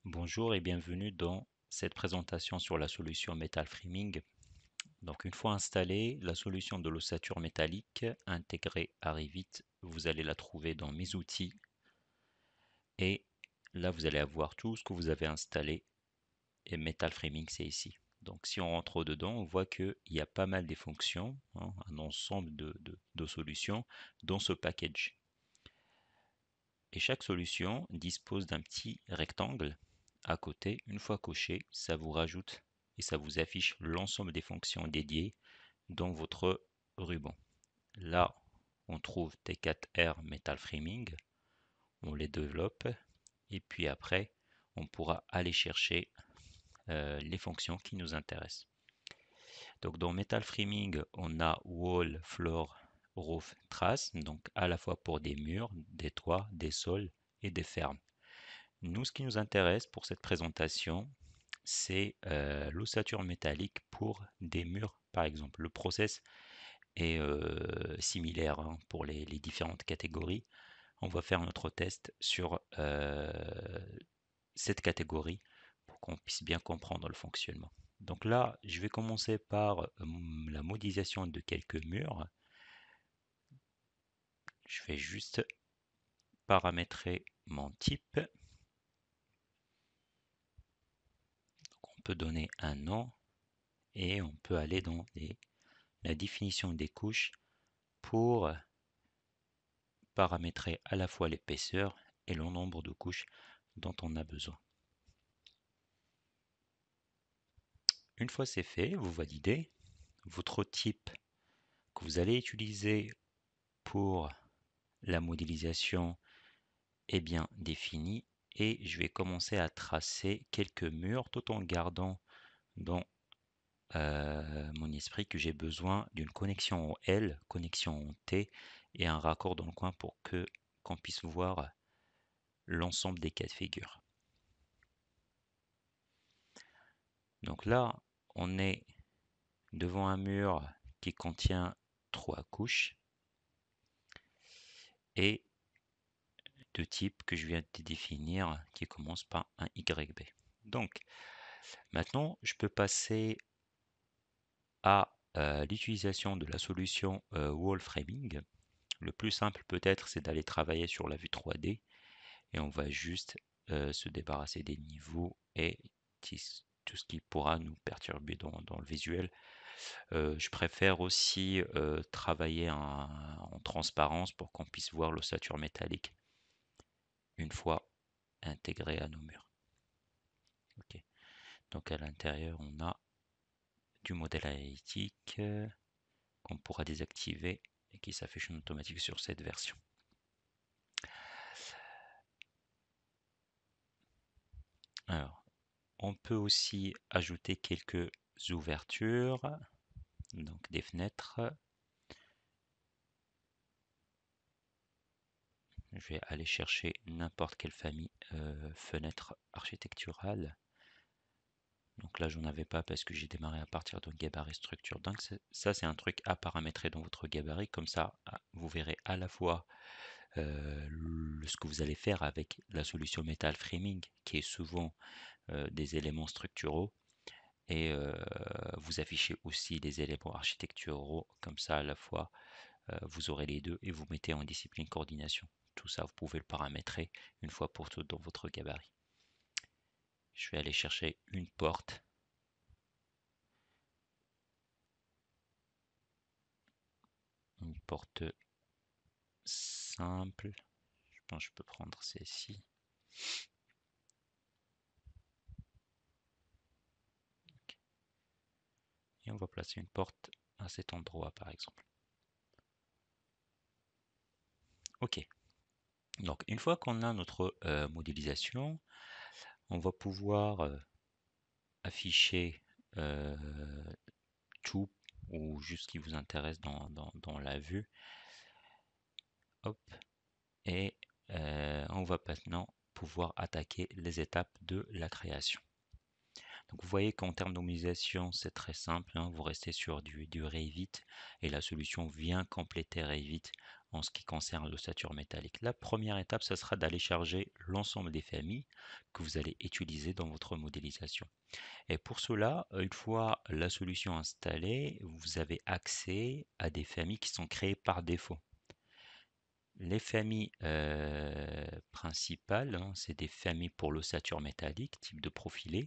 Bonjour et bienvenue dans cette présentation sur la solution Metal Framing. Donc une fois installée, la solution de l'ossature métallique intégrée à Revit, vous allez la trouver dans Mes outils et là vous allez avoir tout ce que vous avez installé et Metal Framing c'est ici. Donc si on rentre dedans, on voit qu'il y a pas mal de fonctions, un ensemble de solutions dans ce package. Et chaque solution dispose d'un petit rectangle à côté. Une fois coché, ça vous rajoute et ça vous affiche l'ensemble des fonctions dédiées dans votre ruban. Là, on trouve T4R Metal Framing, on les développe et puis après, on pourra aller chercher les fonctions qui nous intéressent. Donc dans Metal Framing, on a Wall, Floor, Roof, Trace, donc à la fois pour des murs, des toits, des sols et des fermes. Nous, ce qui nous intéresse pour cette présentation, c'est l'ossature métallique pour des murs, par exemple. Le process est similaire pour les différentes catégories. On va faire notre test sur cette catégorie pour qu'on puisse bien comprendre le fonctionnement. Donc là, je vais commencer par la modélisation de quelques murs. Je vais juste paramétrer mon type. On peut donner un nom et on peut aller dans la définition des couches pour paramétrer à la fois l'épaisseur et le nombre de couches dont on a besoin. Une fois c'est fait, vous validez. Votre type que vous allez utiliser pour la modélisation est bien défini et je vais commencer à tracer quelques murs tout en gardant dans mon esprit que j'ai besoin d'une connexion en L, connexion en T et un raccord dans le coin pour que qu'on puisse voir l'ensemble des cas de figure. Donc là, on est devant un mur qui contient 3 couches et de type que je viens de définir qui commence par un YB. Donc maintenant, je peux passer à l'utilisation de la solution Wall Framing. Le plus simple peut-être, c'est d'aller travailler sur la vue 3D et on va juste se débarrasser des niveaux et tout ce qui pourra nous perturber dans le visuel. Je préfère aussi travailler en transparence pour qu'on puisse voir l'ossature métallique une fois intégrée à nos murs. Ok. Donc à l'intérieur, on a du modèle analytique qu'on pourra désactiver et qui s'affiche en automatique sur cette version. Alors, on peut aussi ajouter quelques ouvertures, donc des fenêtres. Je vais aller chercher n'importe quelle famille fenêtre architecturale. Donc là, j'en avais pas parce que j'ai démarré à partir d'un gabarit structure. Donc ça, c'est un truc à paramétrer dans votre gabarit. Comme ça, vous verrez à la fois ce que vous allez faire avec la solution Metal Framing, qui est souvent des éléments structuraux. Et vous affichez aussi les éléments architecturaux. Comme ça, à la fois, vous aurez les deux et vous mettez en discipline coordination. Tout ça, vous pouvez le paramétrer une fois pour toutes dans votre gabarit. Je vais aller chercher une porte. Une porte simple. Je pense que je peux prendre celle-ci. Et on va placer une porte à cet endroit par exemple. Ok. Donc une fois qu'on a notre modélisation, on va pouvoir afficher tout ou juste ce qui vous intéresse dans la vue. Hop. Et on va maintenant pouvoir attaquer les étapes de la création. Donc vous voyez qu'en termes d'optimisation, c'est très simple, vous restez sur du Revit et la solution vient compléter Revit en ce qui concerne l'ossature métallique. La première étape, ce sera d'aller charger l'ensemble des familles que vous allez utiliser dans votre modélisation. Et pour cela, une fois la solution installée, vous avez accès à des familles qui sont créées par défaut. Les familles principales, hein, c'est des familles pour l'ossature métallique, type de profilé.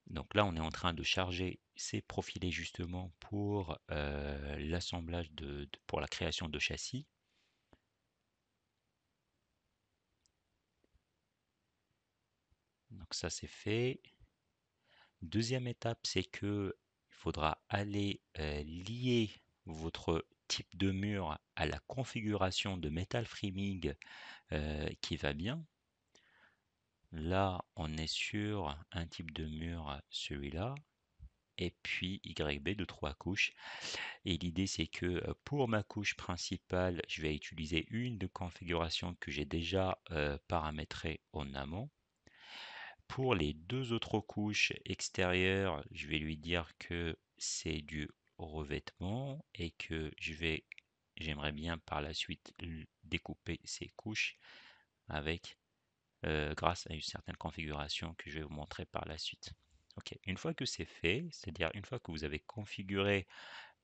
Donc là, on est en train de charger ces profilés justement pour l'assemblage pour la création de châssis. Donc ça, c'est fait. Deuxième étape, c'est que il faudra aller lier votre type de mur à la configuration de metal framing qui va bien. Là, on est sur un type de mur, celui-là, et puis YB de 3 couches. Et l'idée, c'est que pour ma couche principale, je vais utiliser une de configuration que j'ai déjà paramétrée en amont. Pour les deux autres couches extérieures, je vais lui dire que c'est du revêtement et que j'aimerais bien par la suite découper ces couches avec grâce à une certaine configuration que je vais vous montrer par la suite. Ok, une fois que c'est fait, c'est-à-dire une fois que vous avez configuré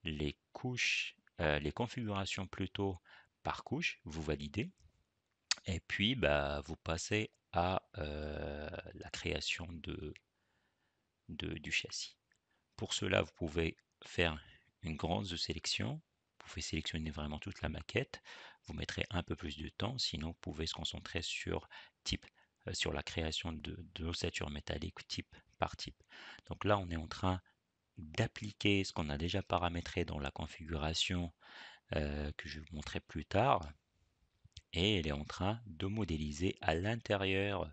les couches, les configurations plutôt par couche, vous validez, et puis bah, vous passez à la création du châssis. Pour cela, vous pouvez faire une grande sélection. Vous pouvez sélectionner vraiment toute la maquette. Vous mettrez un peu plus de temps, sinon vous pouvez se concentrer sur la création de l'ossature métallique type par type. Donc là, on est en train d'appliquer ce qu'on a déjà paramétré dans la configuration que je vais vous montrer plus tard. Et elle est en train de modéliser à l'intérieur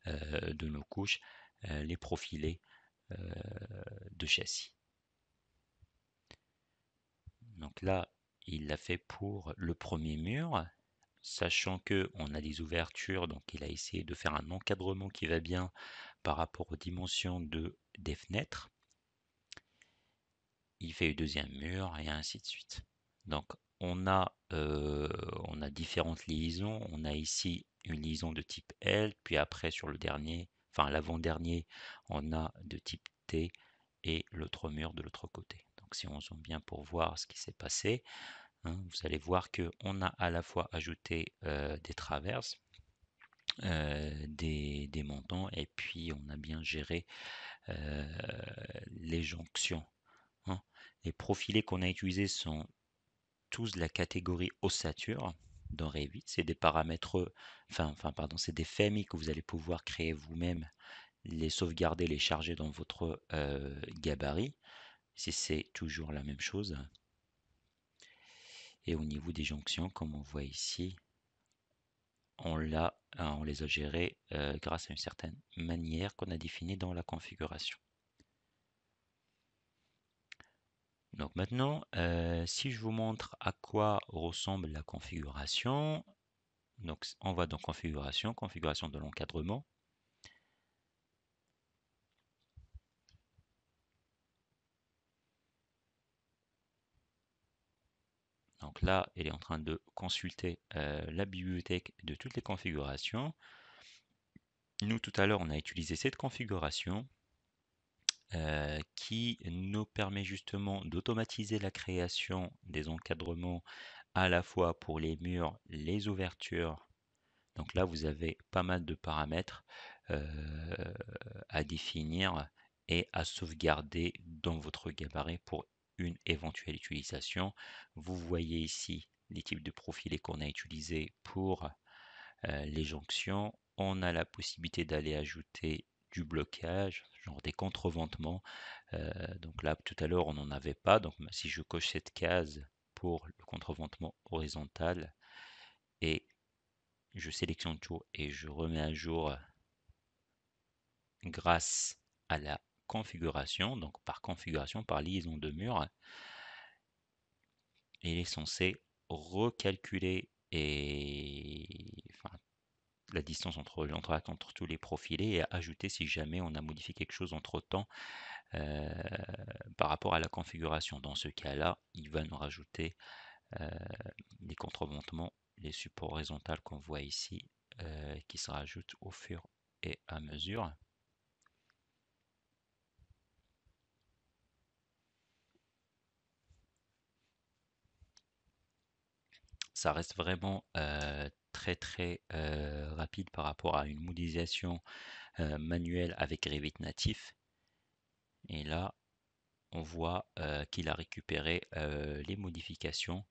de nos couches les profilés de châssis. Donc là, il l'a fait pour le premier mur, sachant que on a des ouvertures, donc il a essayé de faire un encadrement qui va bien par rapport aux dimensions des fenêtres. Il fait le deuxième mur et ainsi de suite. Donc on a différentes liaisons. On a ici une liaison de type L, puis après sur le dernier, enfin l'avant-dernier, on a de type T et l'autre mur de l'autre côté. Donc si on zoome bien pour voir ce qui s'est passé, hein, vous allez voir que on a à la fois ajouté des traverses, des montants, et puis on a bien géré euh, les jonctions, hein. Les profilés qu'on a utilisés sont tous de la catégorie ossature dans Revit. C'est des paramètres, pardon, c'est des familles que vous allez pouvoir créer vous-même, les sauvegarder, les charger dans votre gabarit, si c'est toujours la même chose. Et au niveau des jonctions, comme on voit ici, on les a gérées grâce à une certaine manière qu'on a définie dans la configuration. Donc maintenant, si je vous montre à quoi ressemble la configuration, donc on va dans configuration, configuration de l'encadrement. Donc là, elle est en train de consulter la bibliothèque de toutes les configurations. Nous, tout à l'heure, on a utilisé cette configuration qui nous permet justement d'automatiser la création des encadrements à la fois pour les murs, les ouvertures. Donc là, vous avez pas mal de paramètres à définir et à sauvegarder dans votre gabarit pour une éventuelle utilisation. Vous voyez ici les types de profilés qu'on a utilisés pour les jonctions. On a la possibilité d'aller ajouter du blocage, genre des contreventements. Donc là, tout à l'heure, on n'en avait pas. Donc si je coche cette case pour le contreventement horizontal et je sélectionne tout et je remets à jour grâce à la configuration, donc par configuration, par liaison de mur, il est censé recalculer la distance entre tous les profilés et ajouter si jamais on a modifié quelque chose entre temps par rapport à la configuration. Dans ce cas-là, il va nous rajouter euh, les contreventements, les supports horizontaux qu'on voit ici, qui se rajoutent au fur et à mesure. Ça reste vraiment très rapide par rapport à une modélisation manuelle avec Revit natif. Et là, on voit qu'il a récupéré les modifications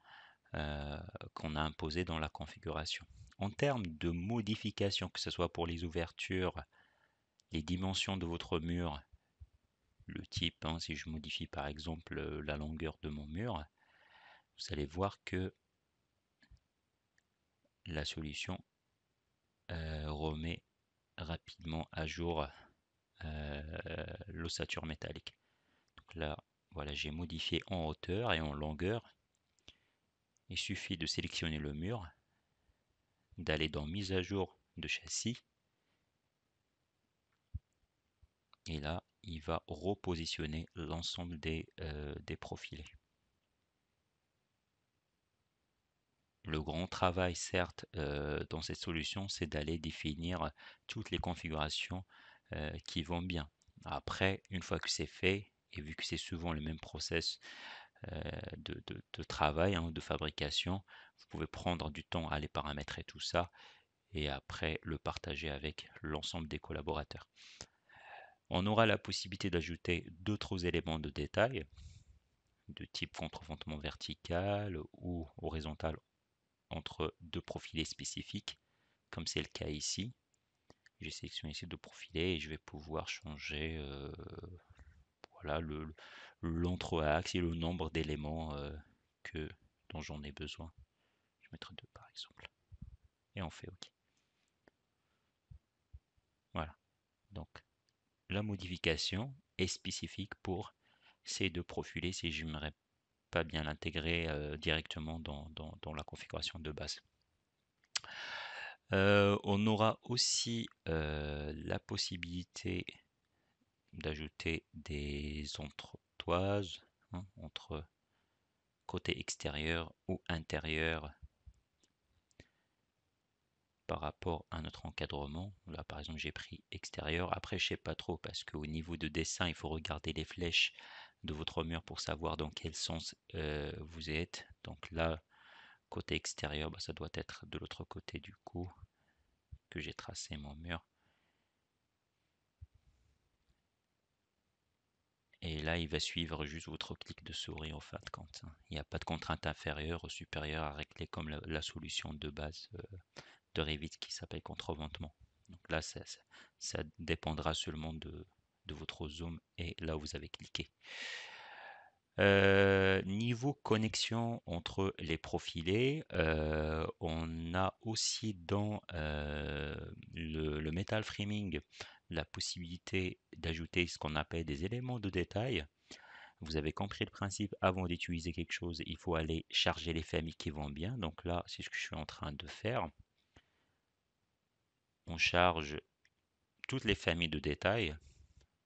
qu'on a imposées dans la configuration. En termes de modifications, que ce soit pour les ouvertures, les dimensions de votre mur, le type, hein, si je modifie par exemple la longueur de mon mur, vous allez voir que la solution remet rapidement à jour l'ossature métallique. Donc là, voilà, j'ai modifié en hauteur et en longueur. Il suffit de sélectionner le mur, d'aller dans mise à jour de châssis, et là, il va repositionner l'ensemble des profilés. Le grand travail, certes, dans cette solution, c'est d'aller définir toutes les configurations qui vont bien. Après, une fois que c'est fait, et vu que c'est souvent le même process de travail, hein, de fabrication, vous pouvez prendre du temps à aller paramétrer tout ça et après le partager avec l'ensemble des collaborateurs. On aura la possibilité d'ajouter d'autres éléments de détail de type contreventement vertical ou horizontal entre deux profilés spécifiques, comme c'est le cas ici. J'ai sélectionné ces deux profilés et je vais pouvoir changer voilà, l'entre-axe et le nombre d'éléments dont j'en ai besoin. Je vais mettre deux par exemple. Et on fait OK. Voilà. Donc la modification est spécifique pour ces deux profilés si je n'aimerais pas bien l'intégrer directement dans la configuration de base. On aura aussi la possibilité d'ajouter des entretoises, hein, entre côté extérieur ou intérieur par rapport à notre encadrement. Là, par exemple, j'ai pris extérieur. Après, je sais pas trop parce qu'au niveau de dessin, il faut regarder les flèches de votre mur pour savoir dans quel sens vous êtes. Donc là, côté extérieur, bah, ça doit être de l'autre côté du coup que j'ai tracé mon mur. Et là, il va suivre juste votre clic de souris en fin de compte, hein. Il n'y a pas de contrainte inférieure ou supérieure à régler comme la solution de base de Revit qui s'appelle contreventement. Donc là, ça dépendra seulement de votre zoom et là où vous avez cliqué. Niveau connexion entre les profilés, on a aussi dans le metal framing la possibilité d'ajouter ce qu'on appelle des éléments de détail. Vous avez compris le principe, avant d'utiliser quelque chose, il faut aller charger les familles qui vont bien. Donc là, c'est ce que je suis en train de faire. On charge toutes les familles de détails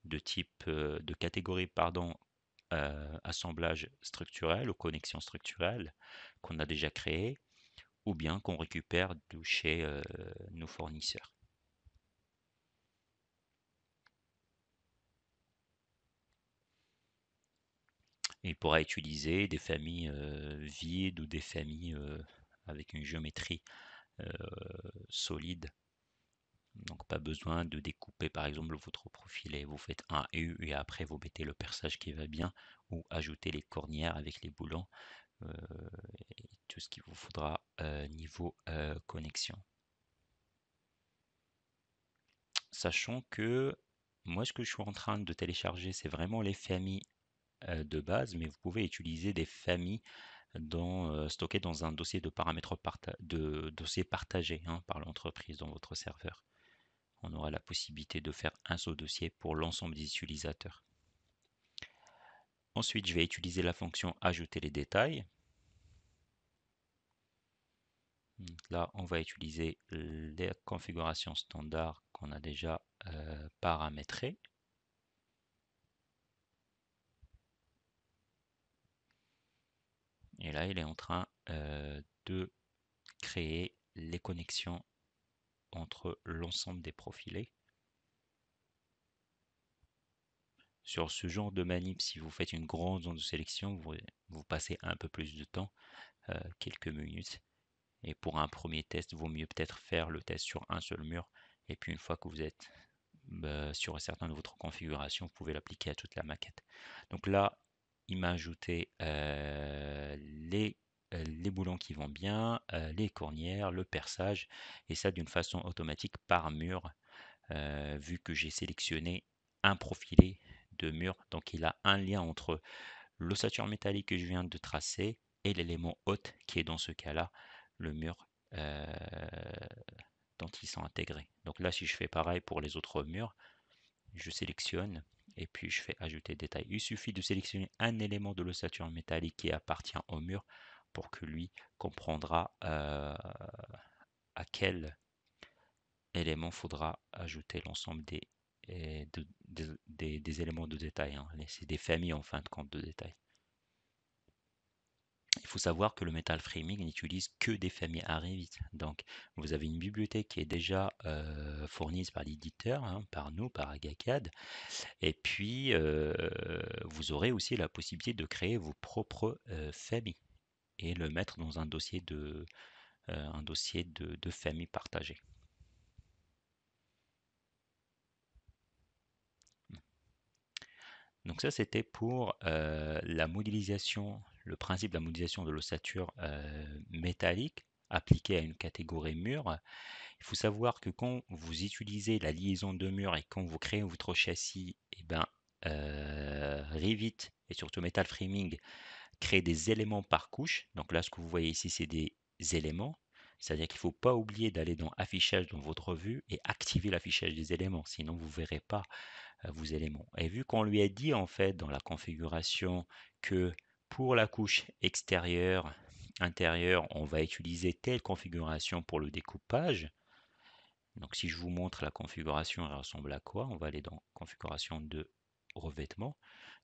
de type, de catégorie, pardon, assemblage structurel ou connexion structurelle qu'on a déjà créé ou bien qu'on récupère de chez nos fournisseurs. Il pourra utiliser des familles vides ou des familles avec une géométrie euh, solide. Donc pas besoin de découper par exemple votre profil vous faites un U et après vous mettez le perçage qui va bien ou ajouter les cornières avec les boulons et tout ce qu'il vous faudra niveau connexion. Sachant que moi ce que je suis en train de télécharger c'est vraiment les familles de base, mais vous pouvez utiliser des familles stockées dans un dossier de paramètres dossier partagé, hein, par l'entreprise dans votre serveur. On aura la possibilité de faire un seul dossier pour l'ensemble des utilisateurs. Ensuite, je vais utiliser la fonction ajouter les détails. Donc là, on va utiliser les configurations standards qu'on a déjà paramétrées. Et là, il est en train de créer les connexions entre l'ensemble des profilés. Sur ce genre de manip, si vous faites une grande zone de sélection, vous passez un peu plus de temps, quelques minutes. Et pour un premier test, vaut mieux peut-être faire le test sur un seul mur. Et puis une fois que vous êtes sur certaines de votre configuration, vous pouvez l'appliquer à toute la maquette. Donc là, il m'a ajouté les boulons qui vont bien, les cornières, le perçage, et ça d'une façon automatique par mur, vu que j'ai sélectionné un profilé de mur. Donc il a un lien entre l'ossature métallique que je viens de tracer et l'élément hôte qui est dans ce cas-là le mur dont ils sont intégrés. Donc là, si je fais pareil pour les autres murs, je sélectionne et puis je fais ajouter détail. Il suffit de sélectionner un élément de l'ossature métallique qui appartient au mur pour que lui comprendra à quel élément faudra ajouter l'ensemble des éléments de détail, hein. C'est des familles en fin de compte de détails. Il faut savoir que le metal framing n'utilise que des familles Revit. Donc, vous avez une bibliothèque qui est déjà fournie par l'éditeur, hein, par nous, par AgaCAD. Et puis, vous aurez aussi la possibilité de créer vos propres familles et le mettre dans un dossier de famille partagée. Donc ça, c'était pour la modélisation, le principe de la modélisation de l'ossature métallique appliquée à une catégorie mur. Il faut savoir que quand vous utilisez la liaison de murs et quand vous créez votre châssis, eh ben, Revit et surtout Metal Framing crée des éléments par couche. Donc là, ce que vous voyez ici, c'est des éléments. C'est-à-dire qu'il ne faut pas oublier d'aller dans Affichage dans votre vue et activer l'affichage des éléments. Sinon, vous ne verrez pas vos éléments. Et vu qu'on lui a dit en fait dans la configuration que pour la couche extérieure, intérieure, on va utiliser telle configuration pour le découpage. Donc si je vous montre la configuration, elle ressemble à quoi? On va aller dans configuration de revêtement.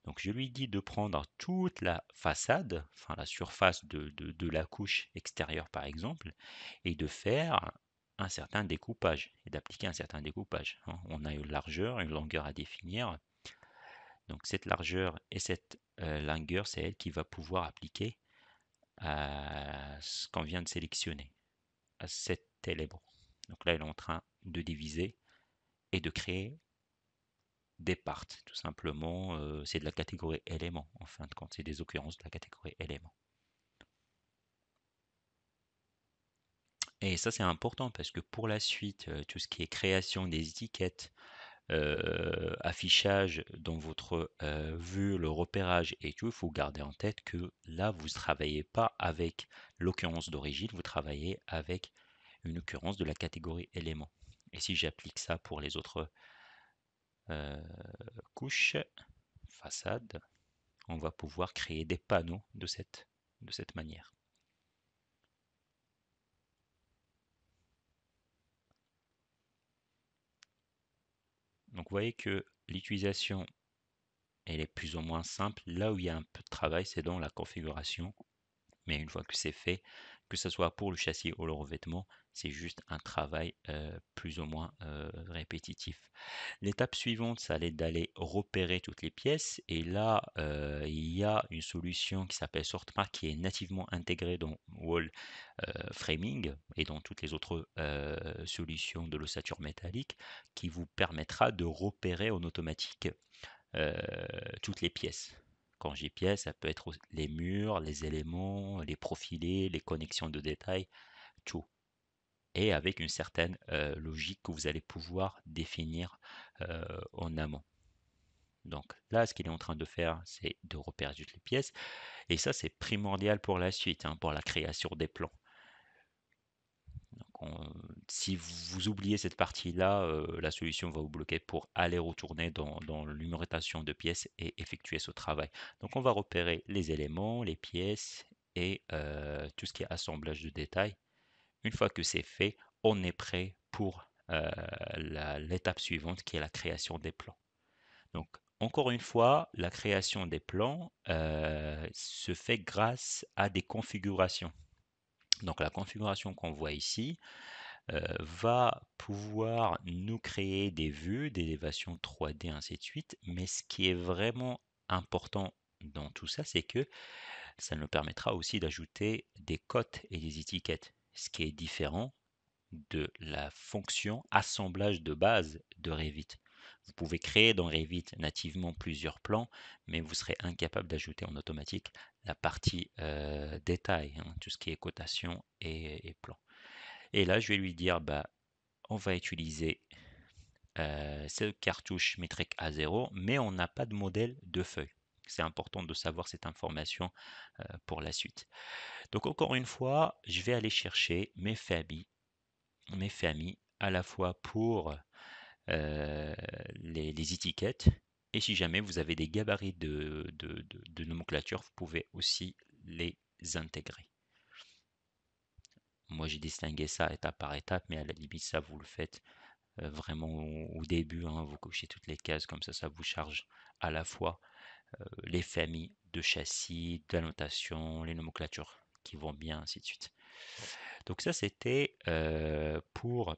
Donc je lui dis de prendre toute la façade, enfin la surface de la couche extérieure par exemple, et de faire un certain découpage, et d'appliquer un certain découpage, hein. On a une largeur, une longueur à définir. Donc cette largeur et cette longueur, c'est elle qui va pouvoir appliquer à ce qu'on vient de sélectionner, à cet élément. Donc là, elle est en train de diviser et de créer des parts, tout simplement. C'est de la catégorie éléments, en fin de compte. C'est des occurrences de la catégorie éléments. Et ça, c'est important parce que pour la suite, tout ce qui est création des étiquettes, affichage dans votre vue, le repérage et tout, il faut garder en tête que là, vous ne travaillez pas avec l'occurrence d'origine, vous travaillez avec une occurrence de la catégorie éléments. Et si j'applique ça pour les autres euh, couches, façade, on va pouvoir créer des panneaux de cette manière. Donc vous voyez que l'utilisation elle est plus ou moins simple. Là où il y a un peu de travail, c'est dans la configuration. Mais une fois que c'est fait, que ce soit pour le châssis ou le revêtement, c'est juste un travail plus ou moins répétitif. L'étape suivante, ça allait d'aller repérer toutes les pièces. Et là, il y a une solution qui s'appelle SortMark qui est nativement intégrée dans Wall Framing et dans toutes les autres solutions de l'ossature métallique qui vous permettra de repérer en automatique euh, toutes les pièces. Quand j'ai pièces, ça peut être les murs, les éléments, les profilés, les connexions de détails, tout. Et avec une certaine logique que vous allez pouvoir définir en amont. Donc là, ce qu'il est en train de faire, c'est de repérer toutes les pièces. Et ça, c'est primordial pour la suite, hein, pour la création des plans. Donc si vous oubliez cette partie-là, la solution va vous bloquer pour aller retourner dans l'numérotation de pièces et effectuer ce travail. Donc on va repérer les éléments, les pièces et tout ce qui est assemblage de détails. Une fois que c'est fait, on est prêt pour l'étape suivante qui est la création des plans. Donc encore une fois, la création des plans se fait grâce à des configurations. Donc la configuration qu'on voit ici va pouvoir nous créer des vues d'élévation 3D, ainsi de suite. Mais ce qui est vraiment important dans tout ça, c'est que ça nous permettra aussi d'ajouter des cotes et des étiquettes, ce qui est différent de la fonction assemblage de base de Revit. Vous pouvez créer dans Revit nativement plusieurs plans, mais vous serez incapable d'ajouter en automatique la partie détail, hein, tout ce qui est cotation et plan. Et là, je vais lui dire, bah, on va utiliser ce cartouche métrique A0, mais on n'a pas de modèle de feuille. C'est important de savoir cette information pour la suite. Donc encore une fois, je vais aller chercher mes familles à la fois pour les étiquettes, et si jamais vous avez des gabarits de nomenclature, vous pouvez aussi les intégrer. Moi, j'ai distingué ça étape par étape, mais à la limite, ça vous le faites vraiment au début, hein, vous cochez toutes les cases, comme ça vous charge à la fois les familles de châssis, d'annotation, les nomenclatures qui vont bien, ainsi de suite. Donc ça, c'était pour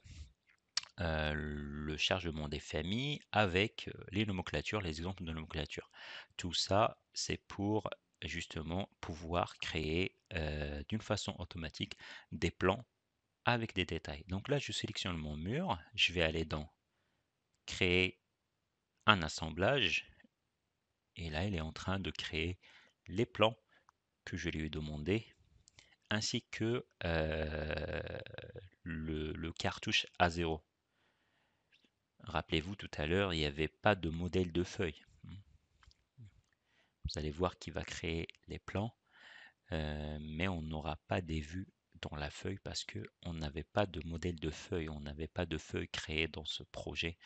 le chargement des familles avec les nomenclatures, les exemples de nomenclature. Tout ça, c'est pour justement pouvoir créer d'une façon automatique des plans avec des détails. Donc là, je sélectionne mon mur, je vais aller dans créer un assemblage, et là, il est en train de créer les plans que je lui ai demandé, ainsi que le cartouche A0. Rappelez-vous, tout à l'heure, il n'y avait pas de modèle de feuille. Vous allez voir qu'il va créer les plans, mais on n'aura pas des vues dans la feuille parce qu'on n'avait pas de modèle de feuille, on n'avait pas de feuille créée dans ce projet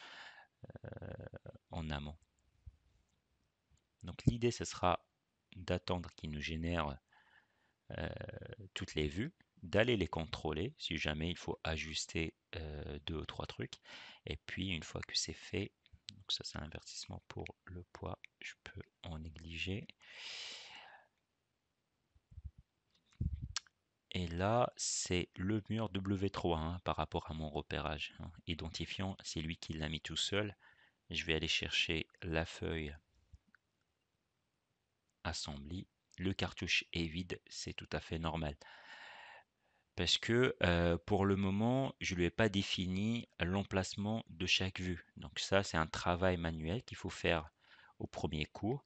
en amont. Donc l'idée, ce sera d'attendre qu'il nous génère toutes les vues, d'aller les contrôler si jamais il faut ajuster deux ou trois trucs. Et puis une fois que c'est fait, donc ça c'est un avertissement pour le poids, je peux en négliger. Et là, c'est le mur W3 hein, par rapport à mon repérage. Hein. Identifiant, c'est lui qui l'a mis tout seul. Je vais aller chercher la feuille Assembly. Le cartouche est vide, c'est tout à fait normal. Parce que pour le moment, je ne lui ai pas défini l'emplacement de chaque vue. Donc ça, c'est un travail manuel qu'il faut faire au premier coup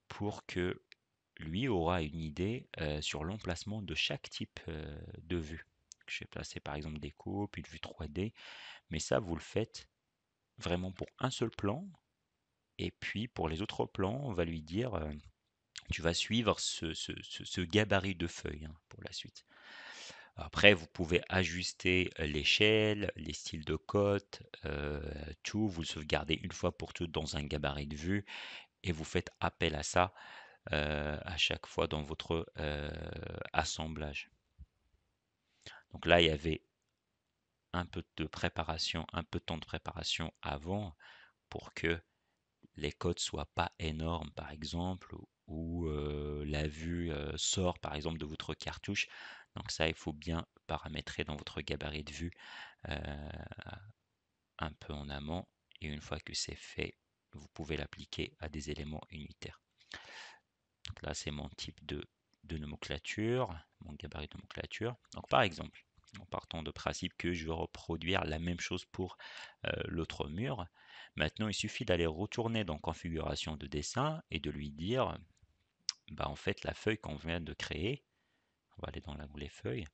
pour que lui aura une idée sur l'emplacement de chaque type de vue. Je vais placer par exemple des coupes, une vue 3D, mais ça, vous le faites vraiment pour un seul plan. Et puis pour les autres plans, on va lui dire, tu vas suivre ce gabarit de feuilles hein, pour la suite. Après, vous pouvez ajuster l'échelle, les styles de cote, tout. Vous le sauvegardez une fois pour toutes dans un gabarit de vue et vous faites appel à ça à chaque fois dans votre assemblage. Donc là, il y avait un peu de préparation, un peu de temps de préparation avant pour que les codes soient pas énormes, par exemple, ou la vue sort, par exemple, de votre cartouche. Donc ça, il faut bien paramétrer dans votre gabarit de vue euh, un peu en amont. Et une fois que c'est fait, vous pouvez l'appliquer à des éléments unitaires. Donc là, c'est mon type de nomenclature, mon gabarit de nomenclature. Donc par exemple, en partant de principe que je veux reproduire la même chose pour l'autre mur, maintenant il suffit d'aller retourner dans configuration de dessin et de lui dire, bah, en fait la feuille qu'on vient de créer, on va aller dans l'onglet feuille,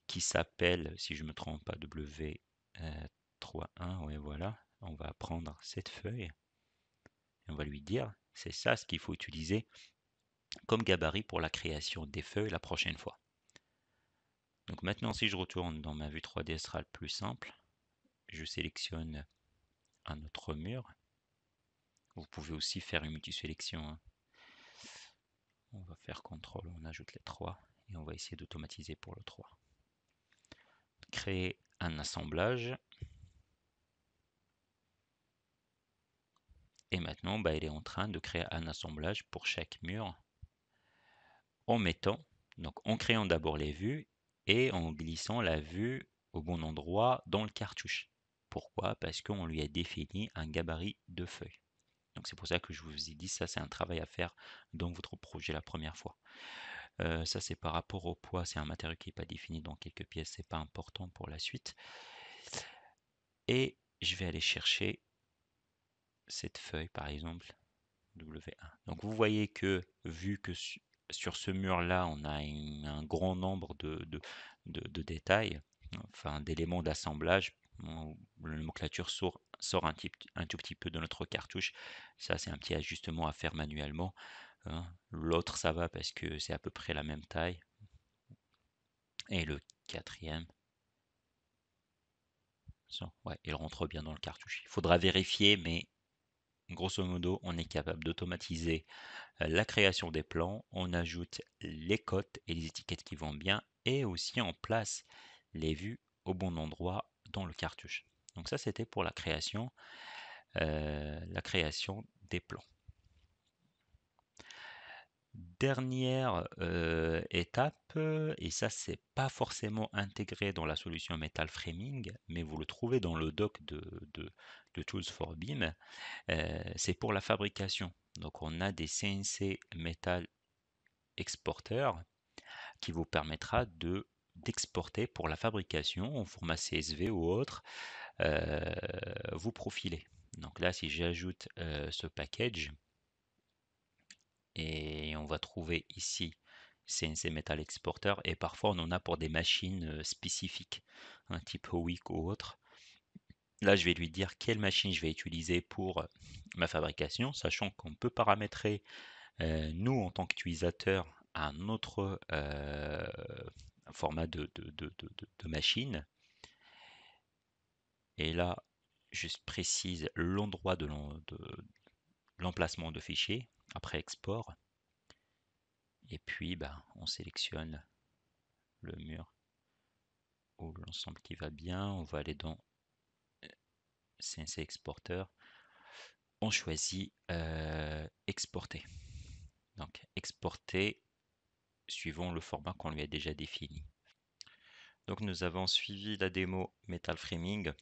qui s'appelle, si je ne me trompe pas, W31, oui voilà, on va prendre cette feuille et on va lui dire, c'est ça ce qu'il faut utiliser comme gabarit pour la création des feuilles la prochaine fois. Donc maintenant, si je retourne dans ma vue 3D, ce sera le plus simple. Je sélectionne un autre mur. Vous pouvez aussi faire une multi-sélection. Hein. On va faire CTRL, on ajoute les 3 et on va essayer d'automatiser pour le 3. Créer un assemblage. Et maintenant, il est en train de créer un assemblage pour chaque mur en mettant Donc en créant d'abord les vues et en glissant la vue au bon endroit dans le cartouche. Pourquoi? Parce qu'on lui a défini un gabarit de feuilles. Donc c'est pour ça que je vous ai dit ça, c'est un travail à faire dans votre projet la première fois. Ça c'est par rapport au poids, c'est un matériau qui n'est pas défini dans quelques pièces, c'est pas important pour la suite. Et je vais aller chercher cette feuille par exemple, W1. Donc vous voyez que vu que sur ce mur-là, on a un grand nombre de détails, enfin d'éléments d'assemblage, la nomenclature sort un tout petit peu de notre cartouche. Ça, c'est un petit ajustement à faire manuellement, hein. L'autre, ça va parce que c'est à peu près la même taille. Et le quatrième, ouais, il rentre bien dans le cartouche. Il faudra vérifier, mais grosso modo, on est capable d'automatiser la création des plans, on ajoute les cotes et les étiquettes qui vont bien et aussi on place les vues au bon endroit dans le cartouche. Donc ça c'était pour la création des plans. Dernière étape, et ça c'est pas forcément intégré dans la solution Metal Framing, mais vous le trouvez dans le doc de Tools for BIM, c'est pour la fabrication. Donc on a des CNC Metal Exporter qui vous permettra d'exporter pour la fabrication en format CSV ou autre, vous profilez. Donc là, si j'ajoute ce package, et on va trouver ici CNC Metal Exporter, et parfois on en a pour des machines spécifiques, un type Howick ou autre. Là, je vais lui dire quelle machine je vais utiliser pour ma fabrication, sachant qu'on peut paramétrer, nous, en tant qu'utilisateur, un autre format de machine. Et là, je précise l'endroit de l'emplacement de fichier après export. Et puis, ben, on sélectionne le mur ou l'ensemble qui va bien. On va aller dans CNC Exporter. On choisit exporter. Donc, exporter suivant le format qu'on lui a déjà défini. Donc, nous avons suivi la démo Metal Framing.